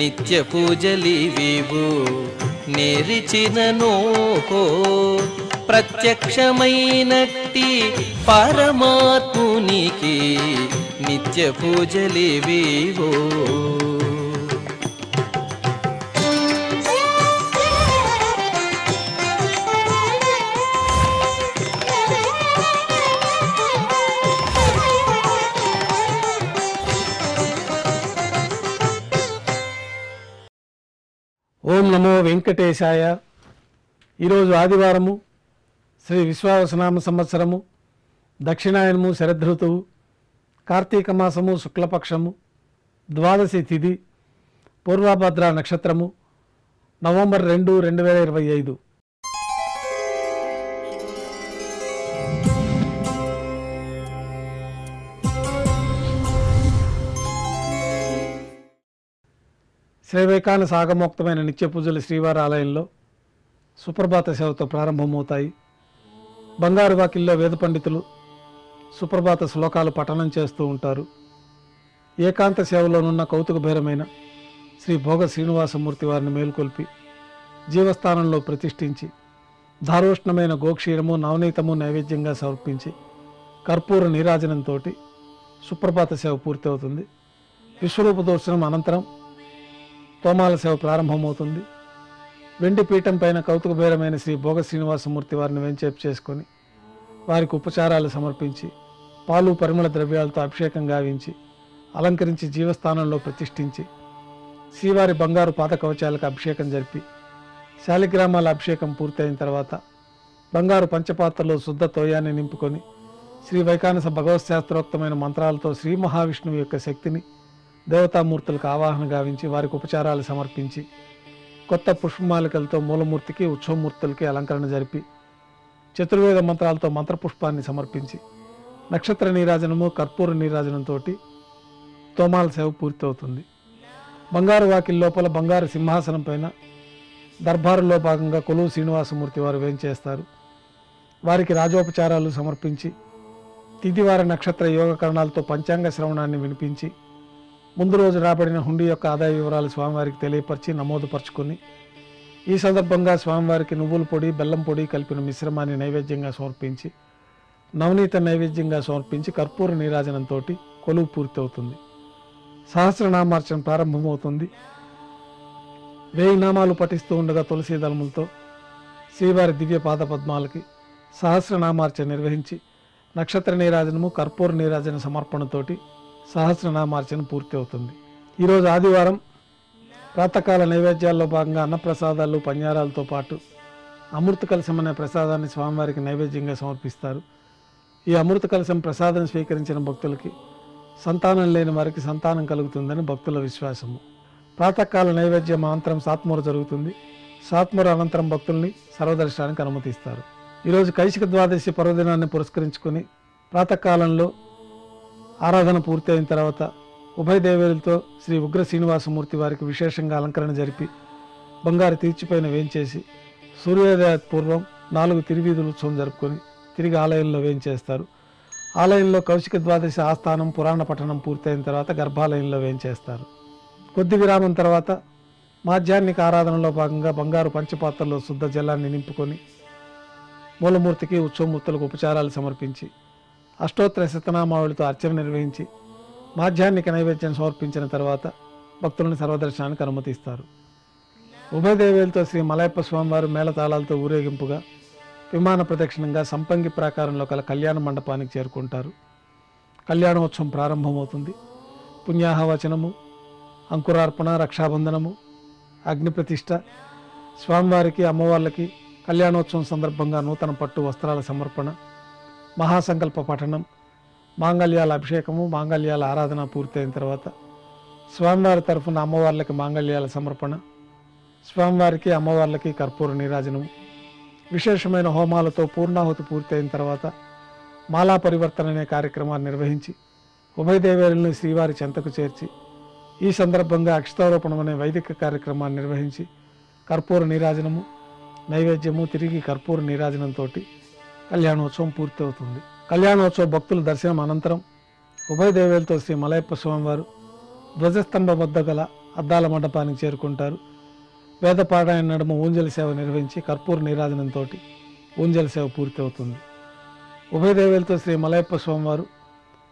నిత్య పూజలివివు నేరిచిననో ప్రత్యక్షమైనట్టి పరమాత్మునికి నిత్య పూజలివివో. ఓం నమో వెంకటేశాయ. ఈరోజు ఆదివారము, శ్రీ విశ్వావసనామ సంవత్సరము, దక్షిణాయనము, శరదృతువు, కార్తీక మాసము, శుక్లపక్షము, ద్వాదశి తిథి, పూర్వభద్ర నక్షత్రము, నవంబర్ 2, 2025. శ్రీవైకాన సాగమోక్తమైన నిత్య పూజలు శ్రీవారి ఆలయంలో సుప్రభాత సేవతో ప్రారంభమవుతాయి. బంగారు వాకిల్లో వేద పండితులు సుప్రభాత శ్లోకాలు పఠనం చేస్తూ ఉంటారు. ఏకాంత సేవలోనున్న కౌతుకభైరమైన శ్రీ భోగ శ్రీనివాసమూర్తి వారిని మేల్కొల్పి జీవస్థానంలో ప్రతిష్ఠించి దారోష్ణమైన గోక్షీరము, నవనీతము నైవేద్యంగా సమర్పించి కర్పూర నీరాజనంతో సుప్రభాత సేవ పూర్తి అవుతుంది. విశ్వరూప దర్శనం అనంతరం తోమాల సేవ ప్రారంభమవుతుంది. వెండి పీఠం పైన కౌతుకభైరమైన శ్రీ భోగ శ్రీనివాసమూర్తి వారిని వెంచేపు చేసుకొని వారికి ఉపచారాలు సమర్పించి పాలు పరిమళ ద్రవ్యాలతో అభిషేకం గావించి అలంకరించి జీవస్థానంలో ప్రతిష్ఠించి శ్రీవారి బంగారు పాద కవచాలకు అభిషేకం జరిపి శాలిగ్రామాల అభిషేకం పూర్తయిన తర్వాత బంగారు పంచపాత్రలో శుద్ధ తోయాన్ని నింపుకొని శ్రీ వైకానస భగవత్ శాస్త్రోక్తమైన మంత్రాలతో శ్రీ మహావిష్ణువు యొక్క శక్తిని దేవతామూర్తులకు ఆవాహన గావించి వారికి ఉపచారాలు సమర్పించి కొత్త పుష్పమాలికలతో మూలమూర్తికి, ఉత్సవమూర్తులకి అలంకరణ జరిపి చతుర్వేద మంత్రాలతో మంత్రపుష్పాన్ని సమర్పించి నక్షత్ర నీరాజనము, కర్పూర నీరాజనంతో తోమాల సేవ పూర్తవుతుంది. బంగారు వాకిల్ లోపల బంగారు సింహాసనం పైన దర్బారులో భాగంగా కొలువు శ్రీనివాసమూర్తి వారు వేంచేస్తారు. వారికి రాజోపచారాలు సమర్పించి తిథివార నక్షత్ర యోగకరణాలతో పంచాంగ శ్రవణాన్ని వినిపించి ముందు రోజు రాబడిన హుండీ యొక్క ఆదాయ వివరాలు స్వామివారికి తెలియపరిచి నమోదుపరుచుకొని ఈ సందర్భంగా స్వామివారికి నువ్వుల పొడి, బెల్లం పొడి కలిపిన మిశ్రమాన్ని నైవేద్యంగా సమర్పించి నవనీత నైవేద్యంగా సమర్పించి కర్పూర నీరాజనంతో కొలువు పూర్తవుతుంది. సహస్రనామార్చన ప్రారంభమవుతుంది. 1000 నామాలు పఠిస్తూ ఉండగా తులసీ దళములతో శ్రీవారి దివ్య పాద పద్మాలకి సహస్రనామార్చన నిర్వహించి నక్షత్ర నీరాజనము, కర్పూర నీరాజన సమర్పణతోటి సహస్రనామార్చన పూర్తి అవుతుంది. ఈరోజు ఆదివారం ప్రాతకాల నైవేద్యాల్లో భాగంగా అన్నప్రసాదాలు, పన్యారాలతో పాటు అమృత కలశం అనే ప్రసాదాన్ని స్వామివారికి నైవేద్యంగా సమర్పిస్తారు. ఈ అమృత కలశం ప్రసాదం స్వీకరించిన భక్తులకి సంతానం లేని వారికి సంతానం కలుగుతుందని భక్తుల విశ్వాసము. ప్రాతకాల నైవేద్యం అనంతరం సాత్మూర జరుగుతుంది. సాత్మూర అనంతరం భక్తుల్ని సర్వదర్శనానికి అనుమతిస్తారు. ఈరోజు కైశిక ద్వాదశి పర్వదినాన్ని పురస్కరించుకొని ప్రాతకాలంలో ఆరాధన పూర్తి అయిన తర్వాత ఉభయ దేవేరులతో శ్రీ ఉగ్ర శ్రీనివాసమూర్తి వారికి విశేషంగా అలంకరణ జరిపి బంగారు తీర్చిపైన వేంచేసి సూర్యోదయ పూర్వం 4 తిరువీధుల ఉత్సవం జరుపుకొని తిరిగి ఆలయంలో వేంచేస్తారు. ఆలయంలో కౌశిక ద్వాదశి ఆస్థానం పురాణ పఠనం పూర్తయిన తర్వాత గర్భాలయంలో వేంచేస్తారు. కొద్ది విరామం తర్వాత మాధ్యాహ్నిక ఆరాధనలో భాగంగా బంగారు పంచపాత్రలో శుద్ధ జలాన్ని నింపుకొని మూలమూర్తికి, ఉత్సవమూర్తులకు ఉపచారాలు సమర్పించి అష్టోత్తర శతనామావళితో అర్చన నిర్వహించి మాధ్యాహ్నిక నైవేద్యం సమర్పించిన తర్వాత భక్తులను సర్వదర్శనానికి అనుమతిస్తారు. ఉభయ దేవేలతో శ్రీ మలయప్ప స్వామివారు మేళతాళాలతో ఊరేగింపుగా విమాన ప్రదక్షిణంగా సంపంగి ప్రాకారంలో కల కళ్యాణ మండపానికి చేరుకుంటారు. కళ్యాణోత్సవం ప్రారంభమవుతుంది. పుణ్యాహవచనము, అంకురార్పణ, రక్షాబంధనము, అగ్నిప్రతిష్ఠ, స్వామివారికి, అమ్మవార్లకి కళ్యాణోత్సవం సందర్భంగా నూతన పట్టు వస్త్రాల సమర్పణ, మహాసంకల్ప పఠనం, మాంగళ్యాల అభిషేకము, మాంగళ్యాల ఆరాధన పూర్తయిన తర్వాత స్వామివారి తరఫున అమ్మవార్లకి మాంగళ్యాల సమర్పణ, స్వామివారికి, అమ్మవార్లకి కర్పూర నీరాజనము, విశేషమైన హోమాలతో పూర్ణాహుతి పూర్తయిన తర్వాత మాలా పరివర్తన అనే కార్యక్రమాన్ని నిర్వహించి ఉభయ దేవేరులను శ్రీవారి చెంతకు చేర్చి ఈ సందర్భంగా అక్షతారోపణం అనే వైదిక కార్యక్రమాన్ని నిర్వహించి కర్పూర నీరాజనము, నైవేద్యము, తిరిగి కర్పూర నీరాజనంతో కళ్యాణోత్సవం పూర్తవుతుంది. కళ్యాణోత్సవ భక్తుల దర్శనం అనంతరం ఉభయ దేవేలతో శ్రీ మలయప్ప స్వామివారు ధ్వజస్తంభం వద్ద గల అద్దాల మండపానికి చేరుకుంటారు. వేద పారాయణ నడుమ ఊంజలి సేవ నిర్వహించి కర్పూర నీరాజనంతో ఊంజలి సేవ పూర్తి అవుతుంది. ఉభయ దేవేలతో శ్రీ మలయప్ప స్వామివారు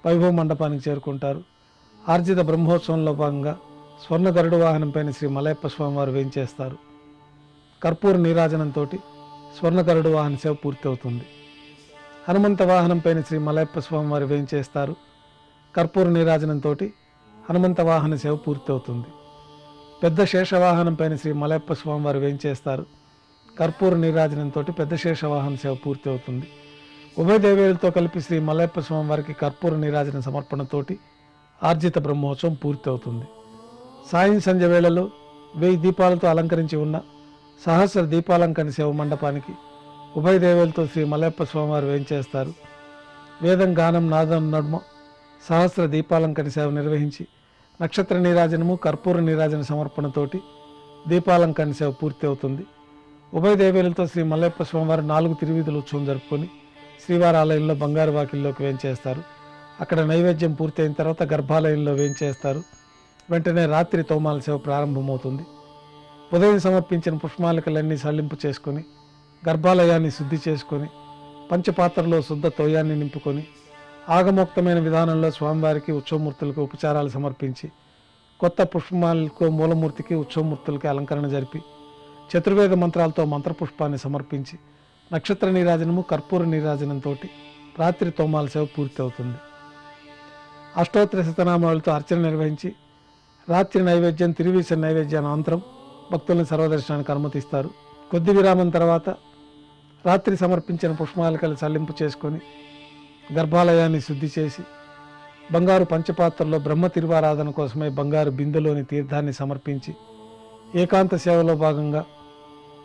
వైభవ మండపానికి చేరుకుంటారు. ఆర్జిత బ్రహ్మోత్సవంలో భాగంగా స్వర్ణ గరుడు వాహనంపైన శ్రీ మలయప్ప స్వామివారు వేంచేస్తారు. కర్పూర నీరాజనంతో స్వర్ణ గరుడు వాహన సేవ పూర్తి అవుతుంది. హనుమంత వాహనంపైన శ్రీ మలయప్ప స్వామివారు వేంచేస్తారు. కర్పూర నీరాజనంతో హనుమంత వాహన సేవ పూర్తి అవుతుంది. పెద్ద శేషవాహనం పైన శ్రీ మలయప్ప స్వామివారు వేంచేస్తారు. కర్పూర నీరాజనంతో పెద్ద శేషవాహన సేవ పూర్తి అవుతుంది. ఉభయ దేవేలతో కలిపి శ్రీ మలయప్ప స్వామివారికి కర్పూర నీరాజన సమర్పణతోటి ఆర్జిత బ్రహ్మోత్సవం పూర్తి అవుతుంది. సాయం సంధ్య వేళలో 1000 దీపాలతో అలంకరించి ఉన్న సహస్ర దీపాలంకరణ సేవ మండపానికి ఉభయ దేవేలతో శ్రీ మలయప్ప స్వామివారు వేంచేస్తారు. వేదం గానం నాదం నడుమ సహస్ర దీపాలంకరణ సేవ నిర్వహించి నక్షత్ర నీరాజనము కర్పూర నీరాజన సమర్పణతోటి దీపాలంకరణ సేవ పూర్తి అవుతుంది. ఉభయ దేవేలతో శ్రీ మలయప్ప స్వామివారు 4 తిరువీధుల ఉత్సవం జరుపుకొని శ్రీవారి ఆలయంలో బంగారు వాకిల్లోకి వేంచేస్తారు. అక్కడ నైవేద్యం పూర్తి అయిన తర్వాత గర్భాలయంలో వేంచేస్తారు. వెంటనే రాత్రి తోమాల సేవ ప్రారంభమవుతుంది. ఉదయం సమర్పించిన పుష్పమాలికలన్నీ సల్లింపు చేసుకొని గర్భాలయాన్ని శుద్ధి చేసుకొని పంచపాత్రలో శుద్ధ తోయాన్ని నింపుకొని ఆగమోక్తమైన విధానంలో స్వామివారికి ఉత్సవమూర్తులకు ఉపచారాలు సమర్పించి కొత్త పుష్పమాలకు మూలమూర్తికి ఉత్సవమూర్తులకి అలంకరణ జరిపి చతుర్వేద మంత్రాలతో మంత్రపుష్పాన్ని సమర్పించి నక్షత్ర నీరాజనము కర్పూర నీరాజనంతో రాత్రి తోమాల సేవ పూర్తి అవుతుంది. అష్టోత్తర శతనామాలతో అర్చన నిర్వహించి రాత్రి నైవేద్యం తిరువీస నైవేద్యాన్ని అనంతరం భక్తులను సర్వదర్శనానికి అనుమతిస్తారు. కొద్ది విరామం తర్వాత రాత్రి సమర్పించిన పుష్పమాలికలు సల్లింపు చేసుకొని గర్భాలయాన్ని శుద్ధి చేసి బంగారు పంచపాత్రలో బ్రహ్మ తిరువారాధన కోసమై బంగారు బిందెలోని తీర్థాన్ని సమర్పించి ఏకాంత సేవలో భాగంగా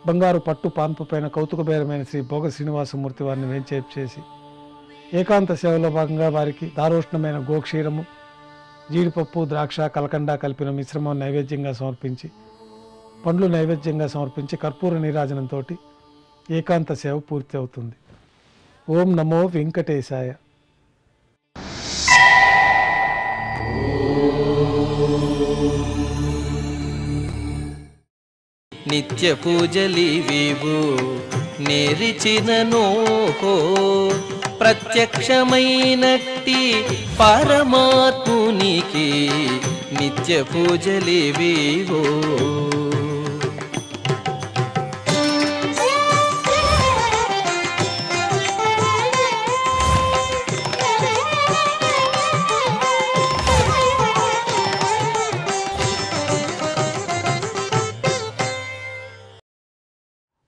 బంగారు పట్టు పాన్పు పైన కౌతుకబేరమైన శ్రీ భోగ శ్రీనివాసమూర్తి వారిని వేంచేపు చేసి ఏకాంత సేవలో భాగంగా వారికి దారోష్ణమైన గోక్షీరము జీడిపప్పు ద్రాక్ష కలకండ కలిపిన మిశ్రమం నైవేద్యంగా సమర్పించి పండ్లు నైవేద్యంగా సమర్పించి కర్పూర నీరాజనంతో ఏకాంత సేవ పూర్తి అవుతుంది. ఓం నమో వెంకటేశాయ. నిత్య పూజలివివు నేరిచిననోహో ప్రత్యక్షమైనట్టి పరమాత్మునికి నిత్య పూజలివివో.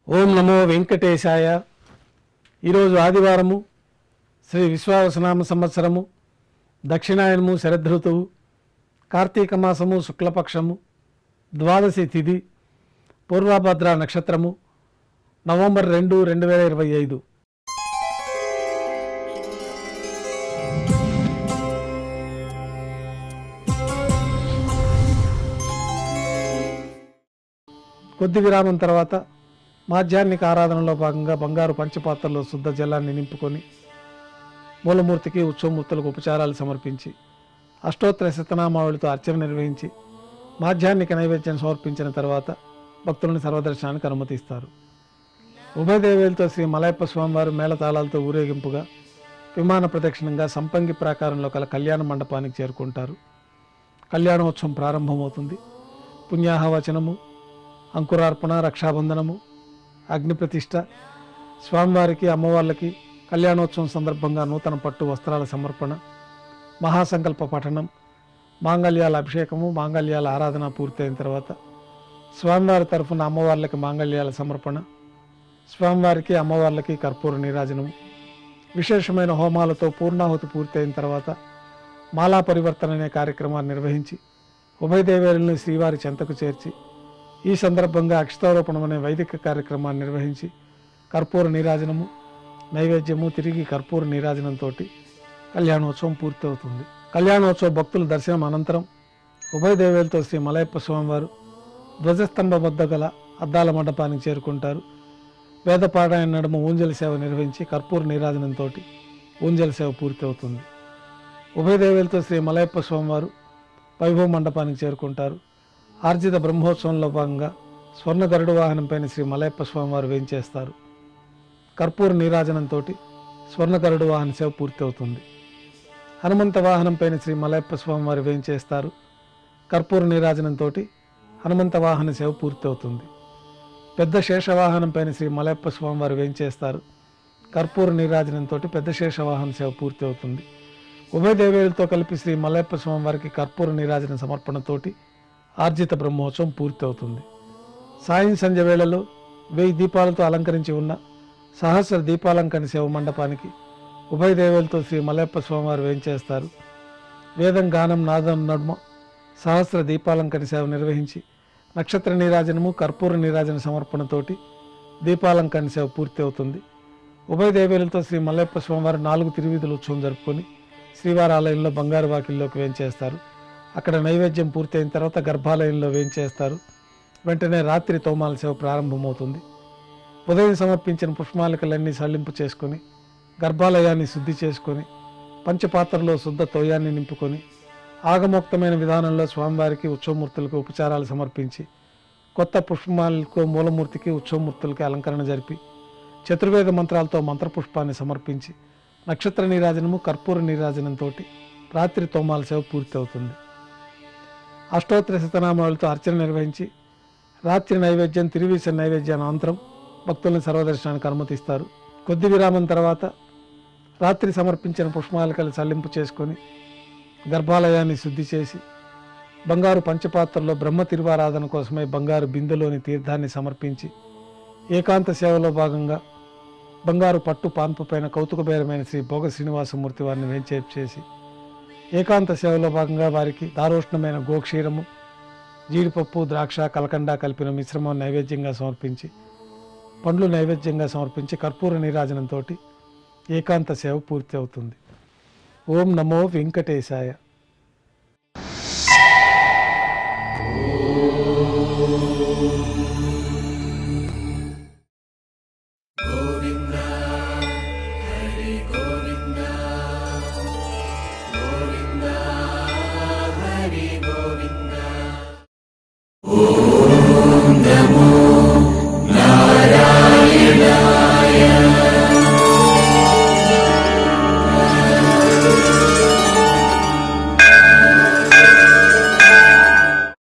ఓం నమో వెంకటేశాయ. ఈరోజు ఆదివారము, శ్రీ విశ్వావసనామ సంవత్సరము, దక్షిణాయనము, శరదృతువు, కార్తీక మాసము, శుక్లపక్షము, ద్వాదశి తిథి, పూర్వభద్ర నక్షత్రము, నవంబర్ 2, 2025. కొద్ది విరామం తర్వాత మాధ్యాహ్నిక ఆరాధనలో భాగంగా బంగారు పంచపాత్రలో శుద్ధ జలాన్ని నింపుకొని మూలమూర్తికి ఉత్సవమూర్తులకు ఉపచారాలు సమర్పించి అష్టోత్తర శతనామావళితో అర్చన నిర్వహించి మాధ్యాహ్నిక నైవేద్యం సమర్పించిన తర్వాత భక్తులను సర్వదర్శనానికి అనుమతిస్తారు. ఉభయ దేవేలతో శ్రీ మలయప్ప స్వామివారు మేళతాళాలతో ఊరేగింపుగా విమాన ప్రదక్షిణంగా సంపంగి ప్రాకారంలో కల కళ్యాణ మండపానికి చేరుకుంటారు. కళ్యాణోత్సవం ప్రారంభమవుతుంది. పుణ్యాహవచనము, అంకురార్పణ, రక్షాబంధనము, అగ్నిప్రతిష్ఠ, స్వామివారికి అమ్మవార్లకి కళ్యాణోత్సవం సందర్భంగా నూతన పట్టు వస్త్రాల సమర్పణ, మహాసంకల్ప పఠనం, మాంగళ్యాల అభిషేకము, మాంగళ్యాల ఆరాధన పూర్తయిన తర్వాత స్వామివారి తరఫున అమ్మవార్లకి మాంగళ్యాల సమర్పణ, స్వామివారికి అమ్మవార్లకి కర్పూర నీరాజనము, విశేషమైన హోమాలతో పూర్ణాహుతి పూర్తయిన తర్వాత మాలా పరివర్తన అనే కార్యక్రమాన్ని నిర్వహించి ఉభయ దేవేరులను శ్రీవారి చెంతకు చేర్చి ఈ సందర్భంగా అక్షతారోపణం అనే వైదిక కార్యక్రమాన్ని నిర్వహించి కర్పూర నీరాజనము, నైవేద్యము, తిరిగి కర్పూర నీరాజనంతో కళ్యాణోత్సవం పూర్తవుతుంది. కళ్యాణోత్సవ భక్తుల దర్శనం అనంతరం ఉభయ దేవేలతో శ్రీ మలయప్ప స్వామివారు ధ్వజస్తంభం వద్ద గల అద్దాల మండపానికి చేరుకుంటారు. వేద పారాయణ నడుమ ఊంజలి సేవ నిర్వహించి కర్పూర నీరాజనంతో ఊంజలి సేవ పూర్తి అవుతుంది. ఉభయ దేవేలతో శ్రీ మలయప్ప స్వామివారు వైభవ మండపానికి చేరుకుంటారు. ఆర్జిత బ్రహ్మోత్సవంలో భాగంగా స్వర్ణ గరుడ వాహనంపైన శ్రీ మలయప్ప స్వామివారు వేంచేస్తారు. కర్పూర నీరాజనంతో స్వర్ణ గరుడ వాహన సేవ పూర్తి అవుతుంది. హనుమంత వాహనంపైన శ్రీ మలయప్ప స్వామివారు వేంచేస్తారు. కర్పూర నీరాజనంతో హనుమంత వాహన సేవ పూర్తి అవుతుంది. పెద్ద శేషవాహనం పైన శ్రీ మలయప్ప స్వామివారు వేంచేస్తారు. కర్పూర నీరాజనంతో పెద్ద శేషవాహన సేవ పూర్తి అవుతుంది. ఉభయ దేవేలతో కలిపి శ్రీ మలయప్ప స్వామివారికి కర్పూర నీరాజన సమర్పణతోటి ఆర్జిత బ్రహ్మోత్సవం పూర్తి అవుతుంది. సాయం సంధ్య వేళలో 1000 దీపాలతో అలంకరించి ఉన్న సహస్ర దీపాలంకరణ సేవ మండపానికి ఉభయ దేవేలతో శ్రీ మలయప్ప స్వామివారు వేంచేస్తారు. వేదం గానం నాదం నడుమ సహస్ర దీపాలంకరణ సేవ నిర్వహించి నక్షత్ర నీరాజనము కర్పూర నీరాజన సమర్పణతోటి దీపాలంకరణ సేవ పూర్తి అవుతుంది. ఉభయ దేవేలతో శ్రీ మలయప్ప స్వామివారు 4 తిరువీధుల ఉత్సవం జరుపుకొని శ్రీవారి ఆలయంలో బంగారు వాకిల్లోకి వేంచేస్తారు. అక్కడ నైవేద్యం పూర్తయిన తర్వాత గర్భాలయంలో వేంచేస్తారు. వెంటనే రాత్రి తోమాల సేవ ప్రారంభమవుతుంది. ఉదయం సమర్పించిన పుష్పమాలికలన్నీ సల్లింపు చేసుకొని గర్భాలయాన్ని శుద్ధి చేసుకొని పంచపాత్రలో శుద్ధ తోయాన్ని నింపుకొని ఆగమోక్తమైన విధానంలో స్వామివారికి ఉత్సవమూర్తులకు ఉపచారాలు సమర్పించి కొత్త పుష్పమాలకు మూలమూర్తికి ఉత్సవమూర్తులకి అలంకరణ జరిపి చతుర్వేద మంత్రాలతో మంత్రపుష్పాన్ని సమర్పించి నక్షత్ర నీరాజనము కర్పూర నీరాజనంతో రాత్రి తోమాల సేవ పూర్తి అవుతుంది. అష్టోత్తర శతనామాలతో అర్చన నిర్వహించి రాత్రి నైవేద్యం తిరువీస నైవేద్యాన్ని అనంతరం భక్తులను సర్వదర్శనానికి అనుమతిస్తారు. కొద్ది విరామం తర్వాత రాత్రి సమర్పించిన పుష్పమాలికలు సల్లింపు చేసుకొని గర్భాలయాన్ని శుద్ధి చేసి బంగారు పంచపాత్రలో బ్రహ్మ తిరువారాధన కోసమై బంగారు బిందెలోని తీర్థాన్ని సమర్పించి ఏకాంత సేవలో భాగంగా బంగారు పట్టు పాన్పు పైన కౌతుకబేరమైన శ్రీ భోగ శ్రీనివాసమూర్తి వారిని వేంచేపు చేసి ఏకాంత సేవలో భాగంగా వారికి దారోష్ణమైన గోక్షీరము జీడిపప్పు ద్రాక్ష కలకండ కలిపిన మిశ్రమం నైవేద్యంగా సమర్పించి పండ్లు నైవేద్యంగా సమర్పించి కర్పూర నీరాజనంతో ఏకాంత సేవ పూర్తి అవుతుంది. ఓం నమో వెంకటేశాయ. ఓం